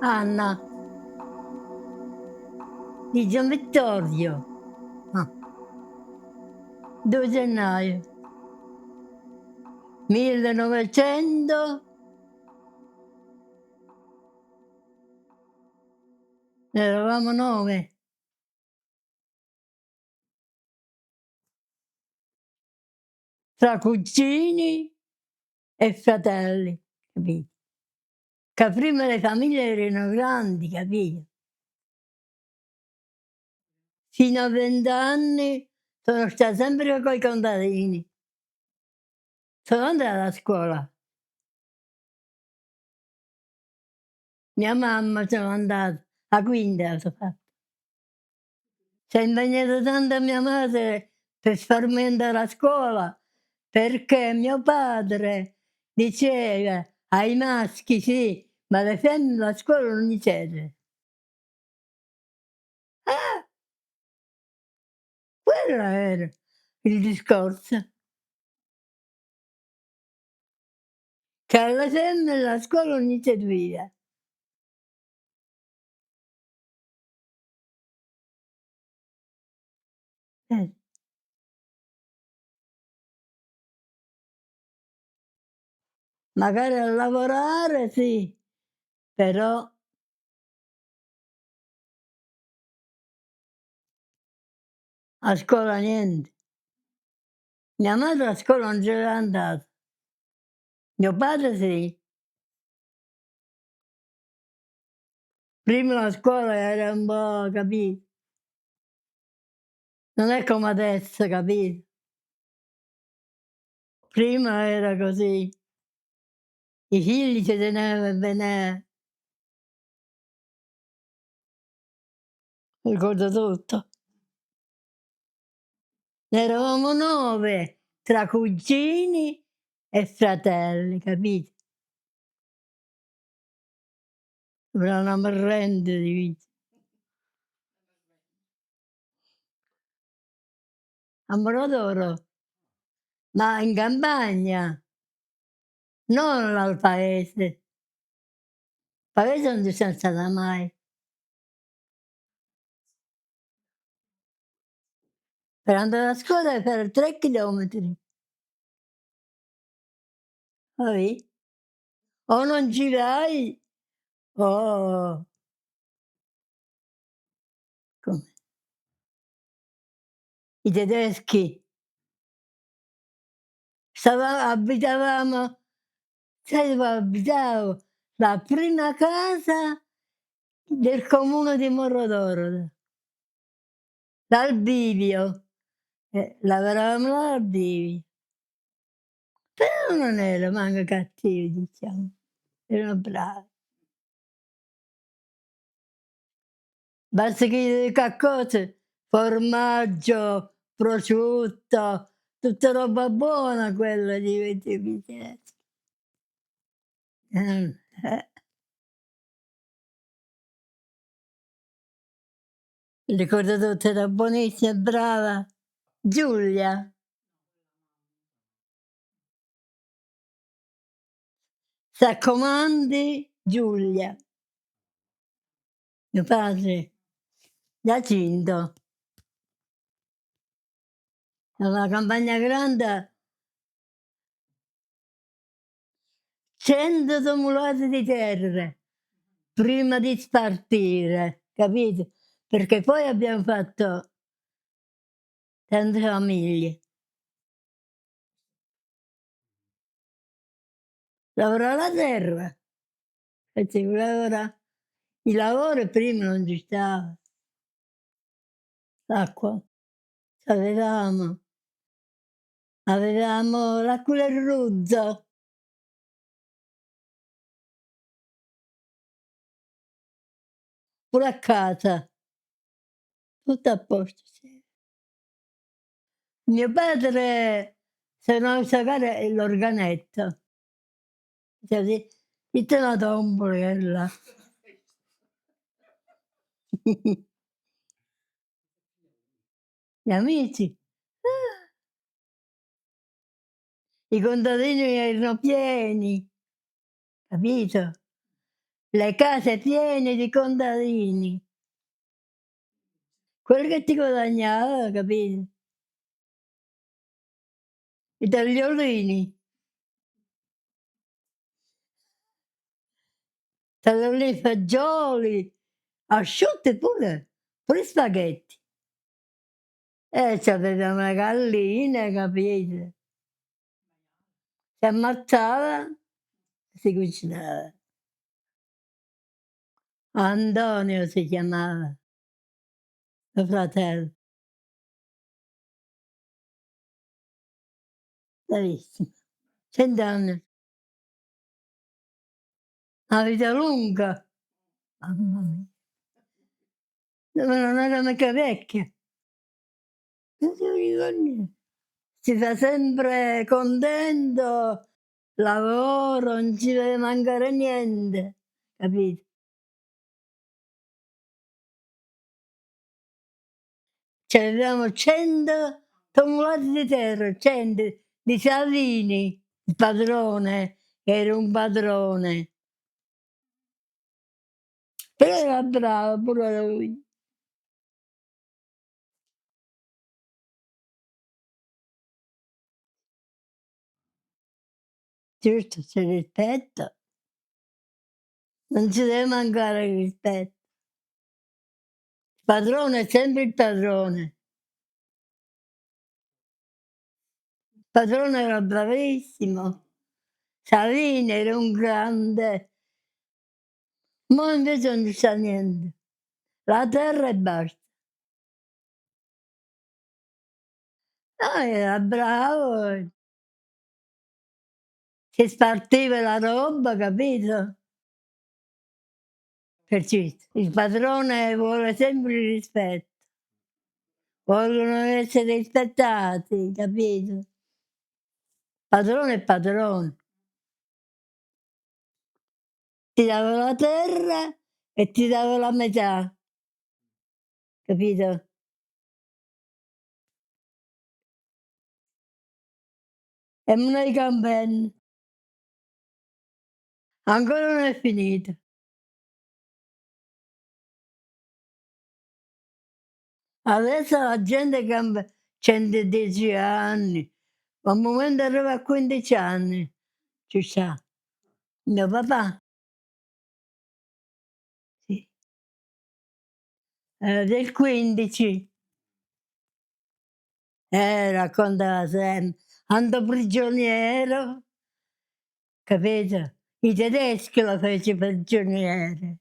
Anna di Gian Vittorio. Ah, 2 gennaio 1900 eravamo 9, tra cugini e fratelli, capito? Che prima le famiglie erano grandi, capito? Fino a 20 anni sono stata sempre coi contadini. Sono andata a scuola. Mia mamma se n'è andata, a quinta so fatto. Si è impegnata tanto mia madre per farmi andare a scuola, perché mio padre diceva ai maschi sì, ma alle femmine a scuola non gli siete. Ah, quello era il discorso, che alle femmine a scuola non gli serviva. Eh, magari a lavorare sì, però a scuola niente. Mia madre a scuola non c'era andata, mio padre sì. Prima la scuola era un po', capito, non è come adesso, capito? Prima era così, i figli si teneva bene, ricordo tutto. Eravamo 9 tra cugini e fratelli, capito? Era una merenda di vita. A Moradoro, ma in campagna, non al paese. Paese non ci sono stata mai. Per andare a scuola devi fare 3 chilometri, capì? O non ci vai o come i tedeschi. Abitavamo, sai dove abitavo? La prima casa del comune di Morrodoro, dal bivio, lavoravamo là al bivio. Però non ero manco cattivi, diciamo, erano bravi. Basta che qualcosa, formaggio, prosciutto, tutta roba buona quella di Vitezza. Eh, eh. Ricordo tutta, era buonissima, brava. Giulia, s'accomandi Giulia, mio padre, Giacinto. Una campagna grande, 100 tumulati di terra prima di spartire, capito? Perché poi abbiamo fatto tante famiglie. Lavorare la terra, perché i lavori prima non ci stava, l'acqua. Avevamo l'acqua del Ruzzo, pure a casa, tutto a posto, sì. Mio padre se no giocare l'organetto, cioè tutta una tombola che era là. Gli amici, i contadini erano pieni, capito? le case piene di contadini. Quello che ti guadagnava, capito? I tagliolini, tagliolini fagioli, asciutti pure spaghetti. C'avevamo le galline, capito? Si ammazzava, si cucinava. Antonio si chiamava, mio fratello, bravissimo. 100 anni, una vita lunga, mamma mia. Ma non era mica vecchia, non si capiva niente. Si fa sempre contento, lavoro, non ci deve mancare niente, capito? C'avevamo 100 tonelate di terra, 100 di Salvini, il padrone, era un padrone. Però era bravo pure lui. Giusto, c'è rispetto, non ci deve mancare il rispetto. Il padrone è sempre il padrone. Il padrone era bravissimo. Salvini era un grande. Mo' invece non ci sta niente. La terra e basta. No, era bravo, si spartiva la roba, capito? Perciò il padrone vuole sempre il rispetto, vogliono essere rispettati, capito? Padrone è padrone, ti dava la terra e ti dava la metà, capito? E noi campenni, ancora non è finita. Adesso la gente campa 110 anni, ma al momento arriva a 15 anni, ci sta. Mio papà, sì, era del 15, raccontava andò prigioniero, capito? I tedeschi lo fece prigioniero,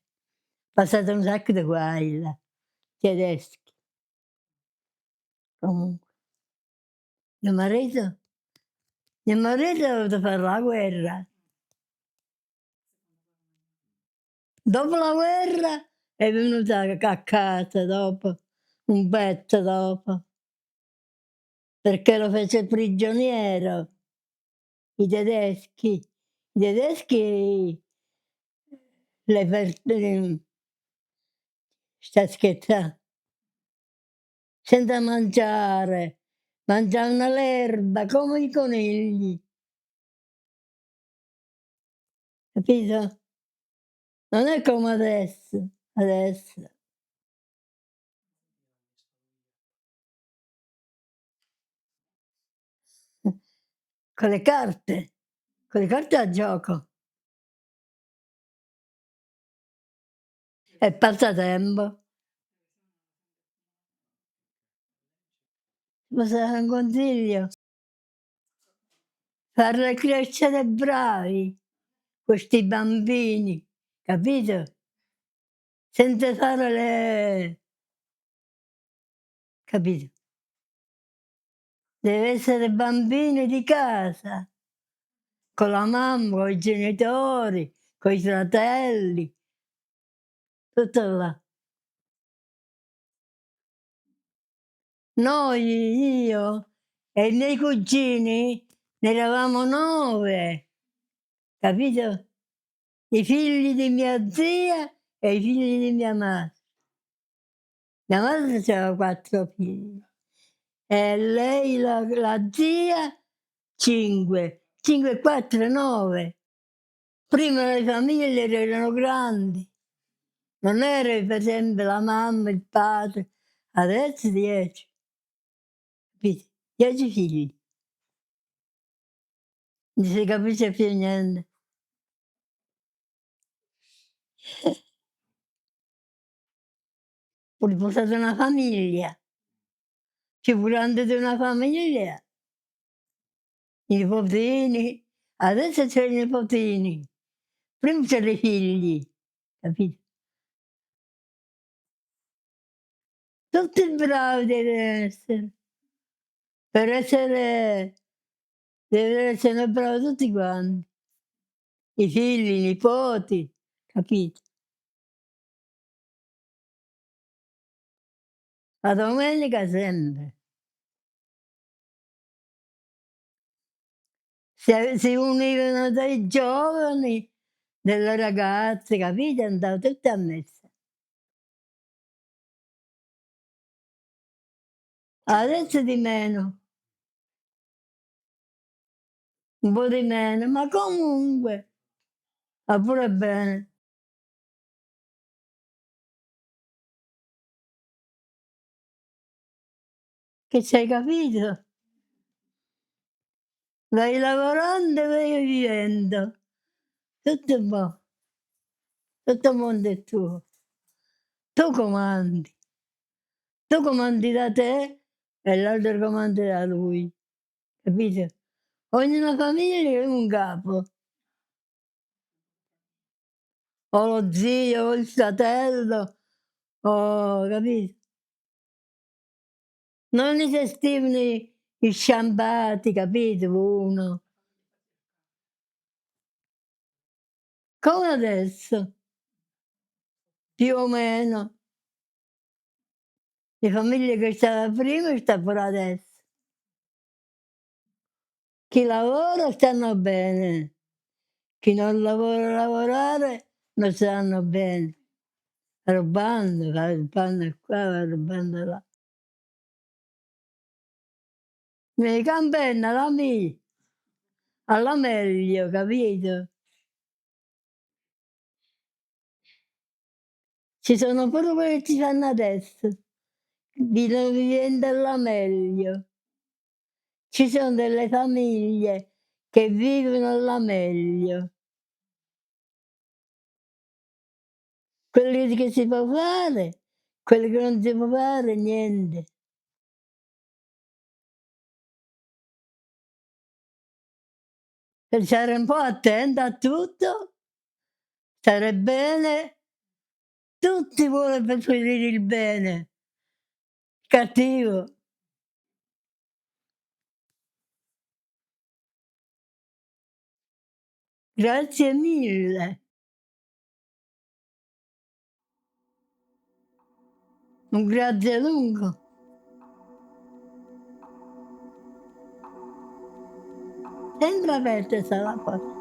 passato un sacco di guai là, tedeschi. Comunque, mio marito ha dovuto fare la guerra. Dopo la guerra è venuto a casa dopo, un pezzo dopo, perché lo fece prigioniero, i tedeschi. I tedeschi le sta scherzando, senza mangiare, mangiavano l'erba come i conigli, capito? Non è come adesso con le carte a gioco, è passatempo. Posso dare un consiglio? Farli crescere bravi, questi bambini, capito? Senza fare le, capito? Deve essere bambini di casa, con la mamma, coi genitori, coi fratelli, tutto là. Noi, io e i miei cugini, ne eravamo 9, capito? I figli di mia zia e i figli di mia madre. Mia madre c'aveva 4 figli e lei la zia 5, 5 e 4 9. Prima le famiglie erano grandi, non era per esempio la mamma, il padre, adesso 10, capito? 10 figli, non si capisce più niente. Poi portate una famiglia, più grande di una famiglia, i nipotini, adesso c'è i nipotini, prima c'erano i figli, capito? Tutti bravi devono essere, per essere devono essere bravi tutti quanti, i figli, i nipoti, capito? La domenica sempre. Si univano dei giovani, delle ragazze, capito? Andavano tutte a messa. Adesso di meno, un po' di meno, ma comunque va pure bene. Che c'hai capito? Vai lavorando e vai vivendo. Tutto tutto il mondo è tuo. Tu comandi. Tu comandi da te e l'altro comanda da lui, capito? Ognuna famiglia è un capo, o lo zio, o il fratello, o capito? Non li gestivano i sciambati, capito, uno. Come adesso, più o meno. Le famiglie che c'era prima sta pure adesso. Chi lavora stanno bene, chi non lavora lavorare non stanno bene. Rubando, va rubando qua, va rubando là. Mi campenna la alla meglio, capito? Ci sono pure quelli che ci fanno adesso, vivendo alla meglio. Ci sono delle famiglie che vivono alla meglio. Quelli che si può fare, quelli che non si può fare niente. Per stare un po' attenta a tutto, stare bene, tutti vuole preferire il bene, cattivo. Grazie mille. Un grazie lungo. Sempre aperta sta la porta.